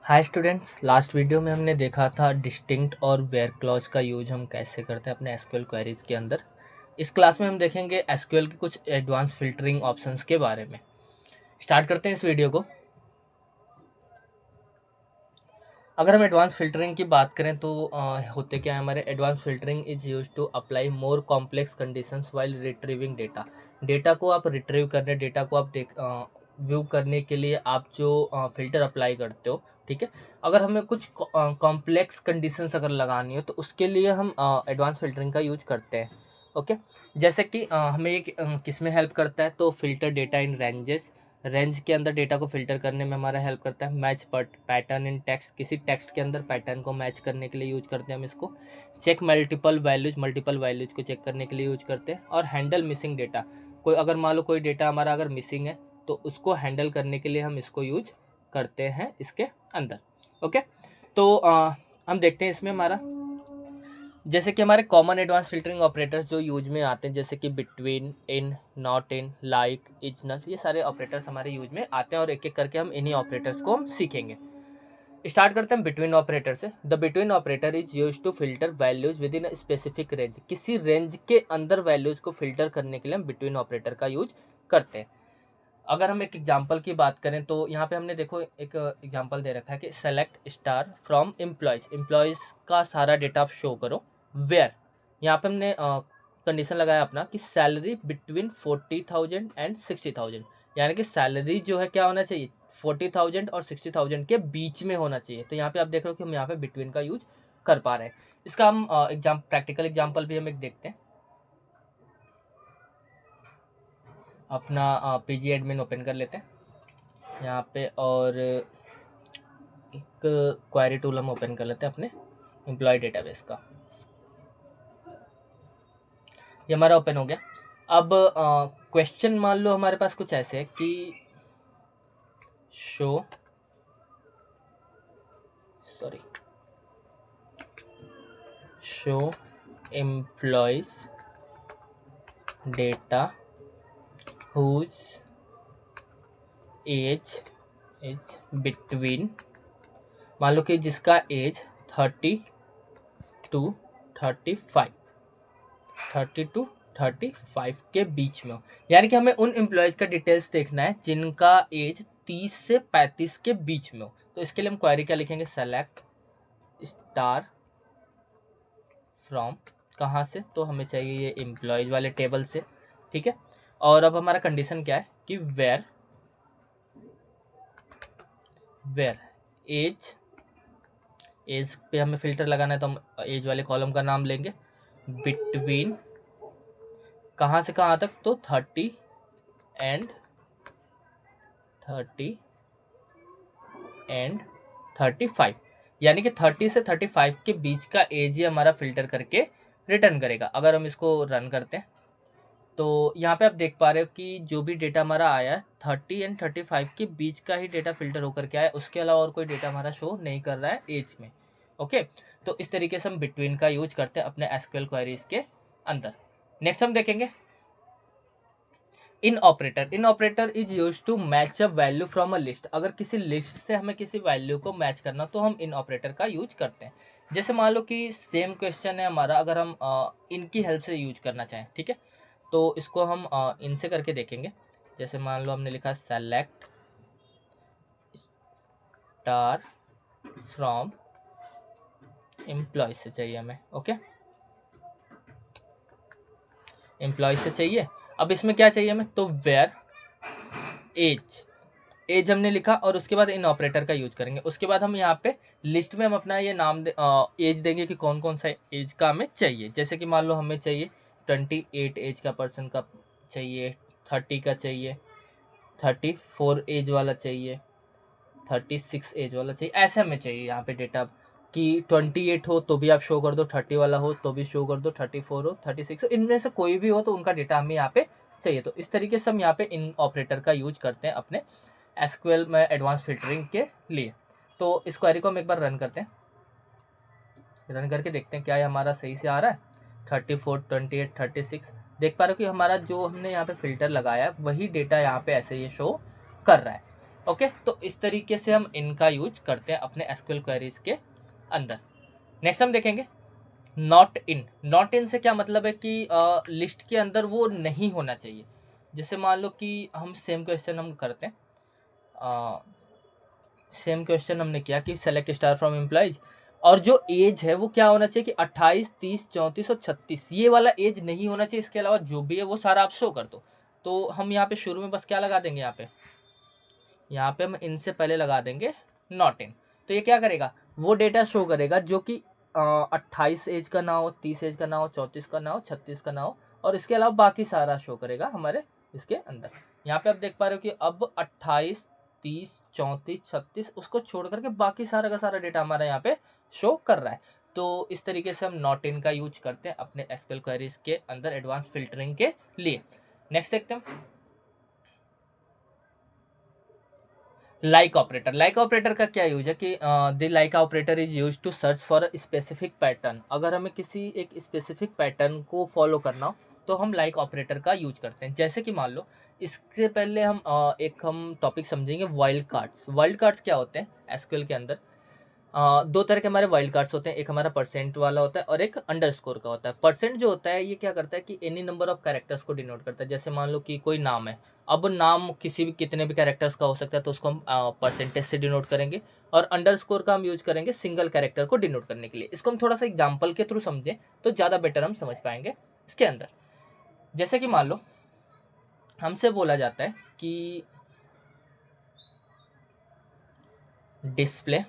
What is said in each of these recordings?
Hi students, last video में हमने देखा था डिस्टिंक्ट और वेयर क्लॉज का यूज हम कैसे करते हैं अपने एसक्यूएल क्वेरीज के अंदर। इस क्लास में हम देखेंगे एसक्यूएल के कुछ एडवांस फिल्टरिंग ऑप्शंस के बारे में। स्टार्ट करते हैं इस वीडियो को। अगर हम एडवांस फिल्टरिंग की बात करें तो होते क्या है, हमारे advance filtering is use to apply more complex conditions while retrieving data. Data को आप रिट्रीव करने, डेटा को आप व्यू करने के लिए आप जो फिल्टर अप्लाई करते हो, ठीक है। अगर हमें कुछ कॉम्प्लेक्स कंडीशंस अगर लगानी हो तो उसके लिए हम एडवांस फिल्टरिंग का यूज करते हैं। ओके, जैसे कि हमें एक किस में हेल्प करता है, तो फिल्टर डेटा इन रेंजेस। रेंज के अंदर डेटा को फिल्टर करने में हमारा हेल्प करता है। मैच पैटर्न इन टेक्स्ट, किसी टेक्स्ट के अंदर पैटर्न को मैच करने के लिए यूज करते हैं हम इसको। चेक मल्टीपल वैल्यूज को चेक करने के लिए यूज करते हैं। और हैंडल मिसिंग डेटा, कोई अगर मान लो कोई डेटा हमारा अगर मिसिंग है तो उसको हैंडल करने के लिए हम इसको यूज करते हैं इसके अंदर। ओके, तो हम देखते हैं इसमें हमारा, जैसे कि हमारे कॉमन एडवांस फिल्टरिंग ऑपरेटर्स जो यूज में आते हैं, जैसे कि between, in, not in, like, is null, ये सारे ऑपरेटर्स हमारे यूज में आते हैं और एक एक करके हम इन्हीं ऑपरेटर्स को हम सीखेंगे। स्टार्ट करते हैं बिटवीन ऑपरेटर से। The between operator is use to filter values within a specific range. किसी रेंज के अंदर वैल्यूज को फिल्टर करने के लिए हम बिटवीन ऑपरेटर का यूज करते हैं। अगर हम एक एग्जांपल की बात करें तो यहाँ पे हमने देखो एक एग्जांपल दे रखा है कि select star from employees. Employees का सारा डेटा आप शो करो। वेयर, यहाँ पे हमने कंडीशन लगाया अपना कि सैलरी बिटवीन 40,000 एंड 60,000, यानी कि सैलरी जो है क्या होना चाहिए, 40,000 और 60,000 के बीच में होना चाहिए। तो यहाँ पे आप देख रहे हो कि हम यहाँ पे बिटवीन का यूज कर पा रहे हैं। इसका हम प्रैक्टिकल एग्जाम्पल भी हम एक देखते हैं। अपना पीजी एडमिन ओपन कर लेते हैं यहाँ पे, और एक क्वेरी टूल हम ओपन कर लेते हैं अपने एम्प्लॉय डेटाबेस का। ये हमारा ओपन हो गया। अब क्वेश्चन मान लो हमारे पास कुछ ऐसे है कि show employees data whose age is between, मान लो कि जिसका एज 30 टू 35 के बीच में हो, यानी कि हमें उन एम्प्लॉयज का डिटेल्स देखना है जिनका एज 30 से 35 के बीच में हो। तो इसके लिए हम क्वेरी क्या लिखेंगे, सेलेक्ट स्टार फ्रॉम, कहाँ से, तो हमें चाहिए ये एम्प्लॉयज वाले टेबल से, ठीक है। और अब हमारा कंडीशन क्या है कि वेयर एज पे हमें फिल्टर लगाना है, तो हम एज वाले कॉलम का नाम लेंगे। बिटवीन, कहाँ से कहाँ तक, तो 30 एंड 35, यानी कि 30 से 35 के बीच का एज ही हमारा फिल्टर करके रिटर्न करेगा। अगर हम इसको रन करते हैं तो यहाँ पे आप देख पा रहे हो कि जो भी डेटा हमारा आया है 30 एंड 35 के बीच का ही डेटा फिल्टर होकर के आया, उसके अलावा और कोई डेटा हमारा शो नहीं कर रहा है एज में। ओके, तो इस तरीके से हम बिटवीन का यूज करते हैं अपने एसक्यूएल क्वेरीज के अंदर। नेक्स्ट हम देखेंगे in operator is use to match a value from a list. अगर किसी लिस्ट से हमें किसी वैल्यू को मैच करना तो हम इन ऑपरेटर का यूज करते हैं। जैसे मान लो कि सेम क्वेश्चन है हमारा, अगर हम इनकी हेल्प से यूज करना चाहें, ठीक है, तो इसको हम इनसे करके देखेंगे। जैसे मान लो हमने लिखा सेलेक्ट स्टार फ्रॉम एम्प्लॉय से चाहिए हमें। ओके, एम्प्लॉय से चाहिए। अब इसमें क्या चाहिए हमें, तो वेयर एज हमने लिखा और उसके बाद इन ऑपरेटर का यूज करेंगे। उसके बाद हम यहाँ पे लिस्ट में हम अपना ये नाम एज देंगे कि कौन कौन सा एज का हमें चाहिए। जैसे कि मान लो हमें चाहिए 28 एज का पर्सन का चाहिए, 30 का चाहिए, 34 एज वाला चाहिए, 36 एज वाला चाहिए, ऐसे हमें चाहिए यहाँ पे डेटा कि 28 हो तो भी आप शो कर दो, 30 वाला हो तो भी शो कर दो, 34 हो, 36 हो, इनमें से कोई भी हो तो उनका डेटा हमें यहाँ पे चाहिए। तो इस तरीके से हम यहाँ पे इन ऑपरेटर का यूज करते हैं अपने एसक्यूएल में एडवांस फिल्टरिंग के लिए। तो इस क्वेरी को हम एक बार रन करते हैं, रन करके देखते हैं क्या ये हमारा सही से आ रहा है। 34, 28, 36, देख पा रहे हो कि हमारा जो हमने यहाँ पे फिल्टर लगाया है वही डेटा यहाँ पे ऐसे ये शो कर रहा है। ओके, तो इस तरीके से हम इनका यूज करते हैं अपने एसक्यूएल क्वेरीज के अंदर। नेक्स्ट हम देखेंगे नॉट इन। नॉट इन से क्या मतलब है कि लिस्ट के अंदर वो नहीं होना चाहिए। जैसे मान लो कि हम सेम क्वेश्चन हम करते हैं, सेम क्वेश्चन हमने किया कि सेलेक्ट स्टार फ्रॉम एम्प्लॉइज, और जो एज है वो क्या होना चाहिए कि 28, 30, 34 और 36, ये वाला एज नहीं होना चाहिए। इसके अलावा जो भी है वो सारा आप शो कर दो। तो हम यहाँ पे शुरू में बस क्या लगा देंगे, यहाँ पे हम इनसे पहले लगा देंगे नॉट इन। तो ये क्या करेगा, वो डेटा शो करेगा जो कि 28 एज का ना हो, 30 एज का ना हो, 34 का ना हो, 36 का ना हो, और इसके अलावा बाकी सारा शो करेगा हमारे इसके अंदर। यहाँ पे आप देख पा रहे हो कि अब 28, 30, 34, 36 उसको छोड़ करके बाकी सारा का सारा डेटा हमारा यहाँ पे शो कर रहा है। तो इस तरीके से हम नॉट इन का यूज करते हैं अपने एसक्यूएल क्वेरीज के अंदर एडवांस फिल्टरिंग के लिए। नेक्स्ट देखते हैं लाइक ऑपरेटर। लाइक ऑपरेटर का क्या यूज है कि the like operator is use to search for specific pattern. अगर हमें किसी एक स्पेसिफिक पैटर्न को फॉलो करना हो तो हम लाइक ऑपरेटर का यूज करते हैं। जैसे कि मान लो, इससे पहले एक हम टॉपिक समझेंगे वाइल्ड कार्ड्स। वाइल्ड कार्ड्स क्या होते हैं एसक्यूएल के अंदर, दो तरह के हमारे वाइल्ड कार्ड्स होते हैं, एक हमारा परसेंट वाला होता है और एक अंडरस्कोर का होता है। परसेंट जो होता है ये क्या करता है कि एनी नंबर ऑफ कैरेक्टर्स को डिनोट करता है। जैसे मान लो कि कोई नाम है, अब नाम किसी भी कितने भी कैरेक्टर्स का हो सकता है, तो उसको हम परसेंटेज से डिनोट करेंगे। और अंडरस्कोर का हम यूज करेंगे सिंगल कैरेक्टर को डिनोट करने के लिए। इसको हम थोड़ा सा एग्जाम्पल के थ्रू समझें तो ज़्यादा बेटर हम समझ पाएंगे इसके अंदर। जैसे कि मान लो हमसे बोला जाता है कि display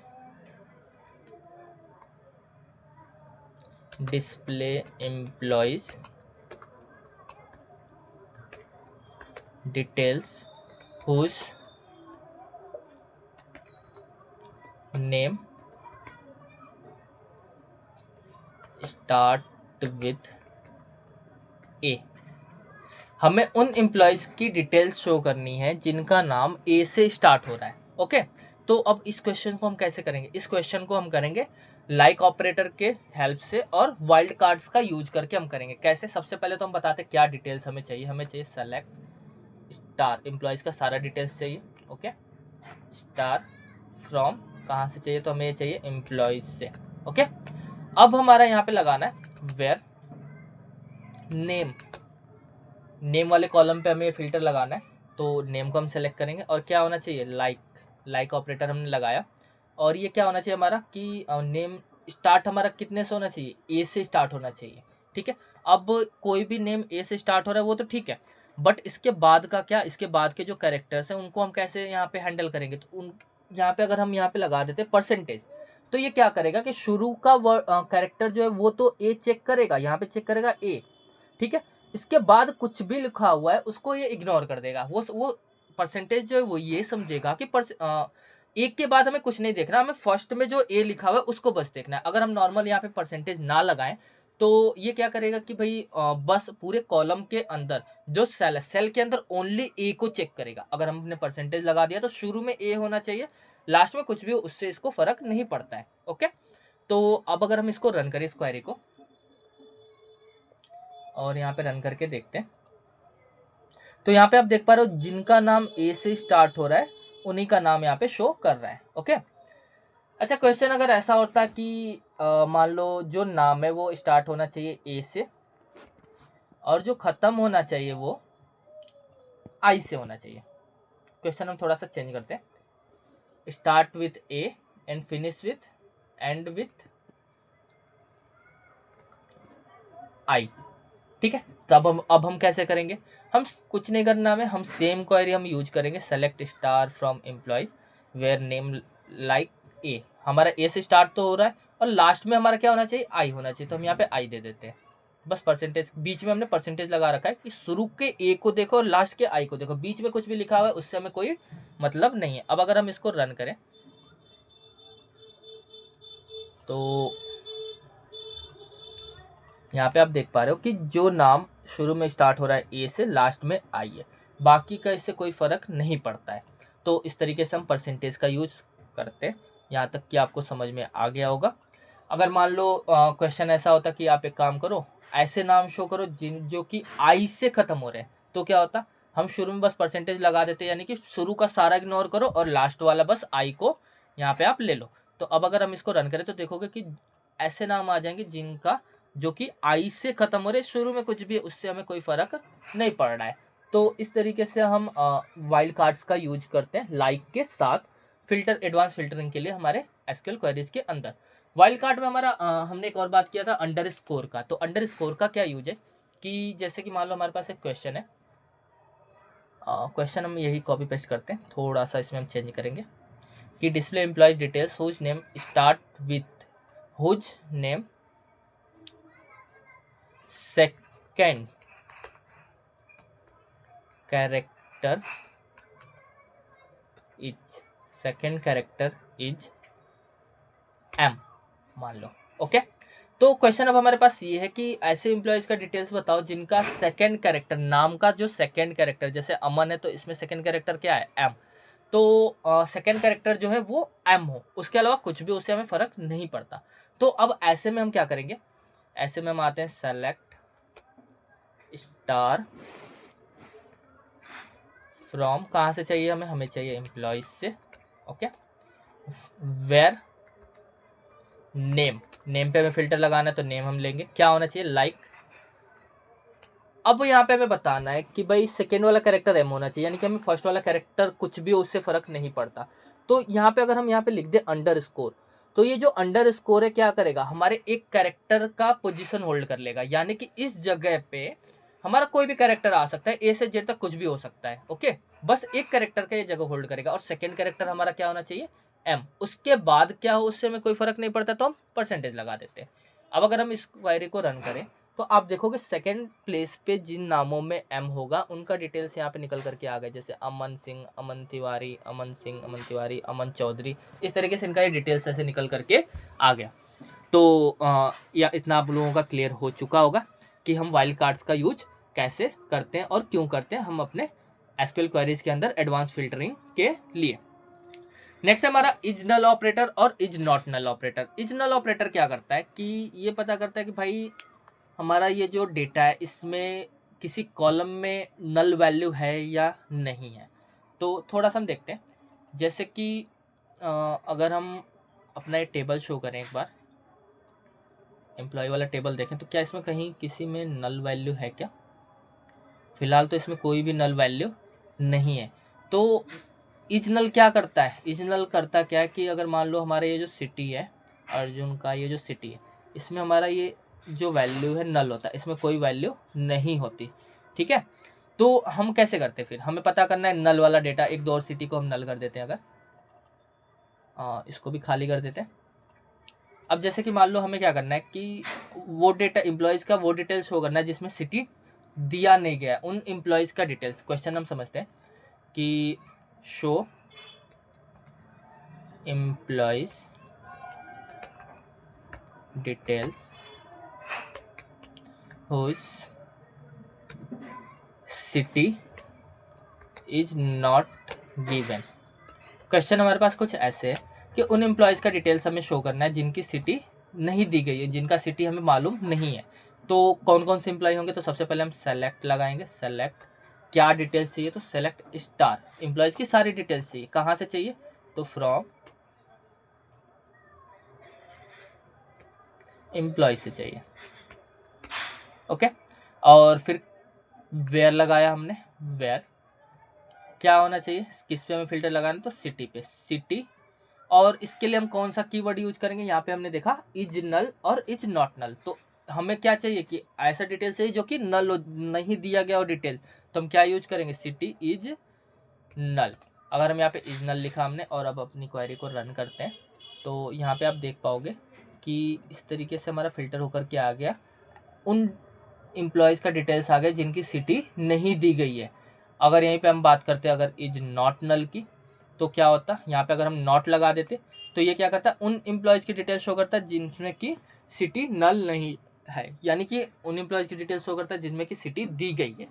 employees details whose name start with A। हमें उन एम्प्लॉयज़ की डिटेल्स शो करनी है जिनका नाम ए से स्टार्ट हो रहा है। ओके, तो अब इस क्वेश्चन को हम कैसे करेंगे, इस क्वेश्चन को हम करेंगे लाइक ऑपरेटर के हेल्प से और वाइल्ड कार्ड्स का यूज करके हम करेंगे। कैसे, सबसे पहले तो हम बताते हैं क्या डिटेल्स हमें चाहिए। हमें चाहिए सेलेक्ट स्टार एम्प्लॉयज़ का सारा डिटेल्स चाहिए। ओके, स्टार फ्रॉम कहाँ से चाहिए, तो हमें चाहिए एम्प्लॉयज से। ओके, अब हमारा यहाँ पे लगाना है वेयर नेम वाले कॉलम पे हमें फिल्टर लगाना है। तो नेम को हम सेलेक्ट करेंगे और क्या होना चाहिए, लाइक ऑपरेटर हमने लगाया। और ये क्या होना चाहिए हमारा कि नेम स्टार्ट हमारा कितने से होना चाहिए, ए से स्टार्ट होना चाहिए। ठीक है, अब कोई भी नेम ए से स्टार्ट हो रहा है वो तो ठीक है, बट इसके बाद का क्या, इसके बाद के जो कैरेक्टर्स हैं उनको हम कैसे यहाँ पे हैंडल करेंगे। तो उन यहाँ पे अगर हम यहाँ पे लगा देते परसेंटेज, तो ये क्या करेगा कि शुरू का कैरेक्टर जो है वो तो ए चेक करेगा, यहाँ पे चेक करेगा ए। ठीक है, इसके बाद कुछ भी लिखा हुआ है उसको ये इग्नोर कर देगा। वो परसेंटेज जो है वो ये समझेगा कि एक के बाद हमें कुछ नहीं देखना, हमें फर्स्ट में जो ए लिखा हुआ है उसको बस देखना है। अगर हम नॉर्मल यहाँ पे परसेंटेज ना लगाएं तो ये क्या करेगा कि भाई बस पूरे कॉलम के अंदर जो सेल के अंदर ओनली ए को चेक करेगा। अगर हमने परसेंटेज लगा दिया तो शुरू में ए होना चाहिए, लास्ट में कुछ भी हो उससे इसको फर्क नहीं पड़ता है। ओके, तो अब अगर हम इसको रन करें इस क्वेरी को और यहाँ पे रन करके देखते हैं, तो यहाँ पे आप देख पा रहे हो जिनका नाम ए से स्टार्ट हो रहा है उन्हीं का नाम यहाँ पे शो कर रहा है। ओके, अच्छा क्वेश्चन अगर ऐसा होता कि मान लो जो नाम है वो स्टार्ट होना चाहिए ए से और जो खत्म होना चाहिए वो आई से होना चाहिए। क्वेश्चन हम थोड़ा सा चेंज करते हैं, start with A and finish with and with I. ठीक है, तब अब हम कैसे करेंगे, हम कुछ नहीं करना हमें, हम सेम क्वेरी हम यूज करेंगे select star from employees where name like A. हमारा ए से स्टार्ट तो हो रहा है और लास्ट में हमारा क्या होना चाहिए, आई होना चाहिए। तो हम यहाँ पे आई दे देते हैं, बस परसेंटेज बीच में हमने परसेंटेज लगा रखा है कि शुरू के ए को देखो और लास्ट के आई को देखो, बीच में कुछ भी लिखा हुआ है उससे हमें कोई मतलब नहीं है। अब अगर हम इसको रन करें तो यहाँ पे आप देख पा रहे हो कि जो नाम शुरू में स्टार्ट हो रहा है ए से लास्ट में आई है, बाकी का इससे कोई फ़र्क नहीं पड़ता है। तो इस तरीके से हम परसेंटेज का यूज़ करते हैं। यहाँ तक कि आपको समझ में आ गया होगा। अगर मान लो क्वेश्चन ऐसा होता कि आप एक काम करो, ऐसे नाम शो करो जो कि आई से ख़त्म हो रहे हैं, तो क्या होता, हम शुरू में बस परसेंटेज लगा देते हैं, यानी कि शुरू का सारा इग्नोर करो और लास्ट वाला बस आई को यहाँ पे आप ले लो। तो अब अगर हम इसको रन करें तो देखोगे कि ऐसे नाम आ जाएंगे जिनका जो कि आई से खत्म हो रहे, शुरू में कुछ भी, उससे हमें कोई फर्क नहीं पड़ रहा है। तो इस तरीके से हम वाइल्ड कार्ड्स का यूज करते हैं लाइक के साथ फिल्टर, एडवांस फिल्टरिंग के लिए हमारे एसक्यूएल क्वेरीज के अंदर। वाइल्ड कार्ड में हमारा हमने एक और बात किया था अंडर स्कोर का। तो अंडर स्कोर का क्या यूज है कि जैसे कि मान लो हमारे पास एक क्वेश्चन है, क्वेश्चन हम यही कॉपी पेस्ट करते हैं, थोड़ा सा इसमें हम चेंज करेंगे कि display employees details whose name start with whose name second character is M, मान लो। ओके, तो क्वेश्चन अब हमारे पास ये है कि ऐसे एम्प्लॉयज का डिटेल्स बताओ जिनका सेकंड कैरेक्टर, नाम का जो सेकंड कैरेक्टर, जैसे अमन है तो इसमें सेकंड कैरेक्टर क्या है, एम। तो सेकंड कैरेक्टर जो है वो एम हो, उसके अलावा कुछ भी, उससे हमें फर्क नहीं पड़ता। तो अब ऐसे में हम क्या करेंगे, ऐसे में हम आते हैं सेलेक्ट स्टार फ्रॉम, कहाँ से चाहिए हमें, हमें चाहिए एम्प्लॉयज से। ओके, वेयर नेम, नेम पे हमें फिल्टर लगाना है तो नेम हम लेंगे, क्या होना चाहिए, लाइक। अब यहाँ पे हमें बताना है कि भाई सेकेंड वाला कैरेक्टर एम होना चाहिए, यानी कि हमें फर्स्ट वाला कैरेक्टर कुछ भी हो उससे फर्क नहीं पड़ता। तो यहाँ पे अगर हम यहाँ पे लिख दे अंडर स्कोर, तो ये जो अंडर स्कोर है क्या करेगा, हमारे एक कैरेक्टर का पोजीशन होल्ड कर लेगा, यानी कि इस जगह पे हमारा कोई भी कैरेक्टर आ सकता है, ए से जेड तक कुछ भी हो सकता है। ओके, बस एक कैरेक्टर का ये जगह होल्ड करेगा और सेकेंड कैरेक्टर हमारा क्या होना चाहिए, एम। उसके बाद क्या हो उससे हमें कोई फर्क नहीं पड़ता, तो हम परसेंटेज लगा देते हैं। अब अगर हम इस क्वेरी को रन करें तो आप देखोगे सेकंड प्लेस पे जिन नामों में एम होगा उनका डिटेल्स यहाँ पे निकल करके आ गए, जैसे अमन सिंह, अमन तिवारी, अमन सिंह, अमन तिवारी, अमन चौधरी, इस तरीके से इनका ये डिटेल्स ऐसे निकल करके आ गया। तो या इतना आप लोगों का क्लियर हो चुका होगा कि हम वाइल्ड कार्ड्स का यूज कैसे करते हैं और क्यों करते हैं हम अपने एसक्यूएल क्वेरीज के अंदर एडवांस फिल्टरिंग के लिए। नेक्स्ट है हमारा इज नल ऑपरेटर और is not null operator. Is null operator क्या करता है कि ये पता करता है कि भाई हमारा ये जो डेटा है इसमें किसी कॉलम में नल वैल्यू है या नहीं है। तो थोड़ा सा हम देखते हैं, जैसे कि अगर हम अपना ये टेबल शो करें एक बार, एम्प्लॉय वाला टेबल देखें, तो क्या इसमें कहीं किसी में नल वैल्यू है क्या, फिलहाल तो इसमें कोई भी नल वैल्यू नहीं है। तो इज नल क्या करता है, इज नल करता क्या है कि अगर मान लो हमारा ये जो सिटी है, अर्जुन का ये जो सिटी है, इसमें हमारा ये जो वैल्यू है नल होता है, इसमें कोई वैल्यू नहीं होती। ठीक है, तो हम कैसे करते हैं, फिर हमें पता करना है नल वाला डेटा। एक दो और सिटी को हम नल कर देते हैं, अगर इसको भी खाली कर देते हैं। अब जैसे कि मान लो हमें क्या करना है कि वो डेटा एम्प्लॉयज़ का वो डिटेल शो करना है जिसमें सिटी दिया नहीं गया, उन एम्प्लॉयज़ का डिटेल्स। क्वेश्चन हम समझते हैं कि show employees details whose city is not given. Question हमारे पास कुछ ऐसे है कि उन एम्प्लॉयज़ का डिटेल्स हमें शो करना है जिनकी सिटी नहीं दी गई है, जिनका सिटी हमें मालूम नहीं है। तो कौन कौन से एम्प्लॉय होंगे, तो सबसे पहले हम सेलेक्ट लगाएंगे। सेलेक्ट क्या डिटेल्स चाहिए, तो सेलेक्ट स्टार, एम्प्लॉयज़ की सारी डिटेल्स चाहिए। कहाँ से चाहिए, तो फ्रॉम एम्प्लॉय से चाहिए। ओके, और फिर वेयर लगाया हमने, वेयर क्या होना चाहिए, किस पे हमें फिल्टर लगाना है, तो सिटी पे, सिटी। और इसके लिए हम कौन सा कीवर्ड यूज करेंगे, यहाँ पे हमने देखा इज नल और इज नॉट नल। तो हमें क्या चाहिए कि ऐसा डिटेल चाहिए जो कि नल नहीं दिया गया हो डिटेल, तो हम क्या यूज करेंगे, सिटी इज नल। अगर हम यहाँ पे इज नल लिखा हमने और अब अपनी क्वेरी को रन करते हैं, तो यहाँ पे आप देख पाओगे कि इस तरीके से हमारा फिल्टर होकर के आ गया, उन एम्प्लॉयज़ का डिटेल्स आ गए जिनकी सिटी नहीं दी गई है। अगर यहीं पे हम बात करते हैं अगर इज नॉट नल की, तो क्या होता, यहाँ पे अगर हम नॉट लगा देते तो ये क्या करता है, उन एम्प्लॉयज़ की डिटेल्स शो करता है जिनमें की सिटी नल नहीं है, यानी कि उन एम्प्लॉयज़ की डिटेल्स शो करता है जिनमें की सिटी दी गई है।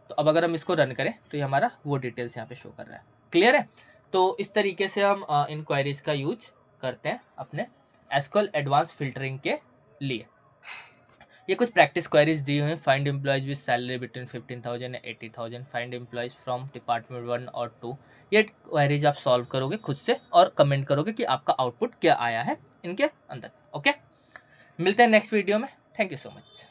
तो अब अगर हम इसको रन करें तो ये हमारा वो डिटेल्स यहाँ पे शो कर रहा है। क्लियर है, तो इस तरीके से हम इन क्वेरीज का यूज करते हैं अपने एसक्यूएल एडवांस फिल्टरिंग के लिए। ये कुछ प्रैक्टिस क्वेरीज दी हुई हैं। Find employees with salary between 15,000 and 80,000, find employees from department 1 और 2। ये क्वेरीज आप सॉल्व करोगे खुद से और कमेंट करोगे कि आपका आउटपुट क्या आया है इनके अंदर। ओके, मिलते हैं नेक्स्ट वीडियो में। Thank you so much.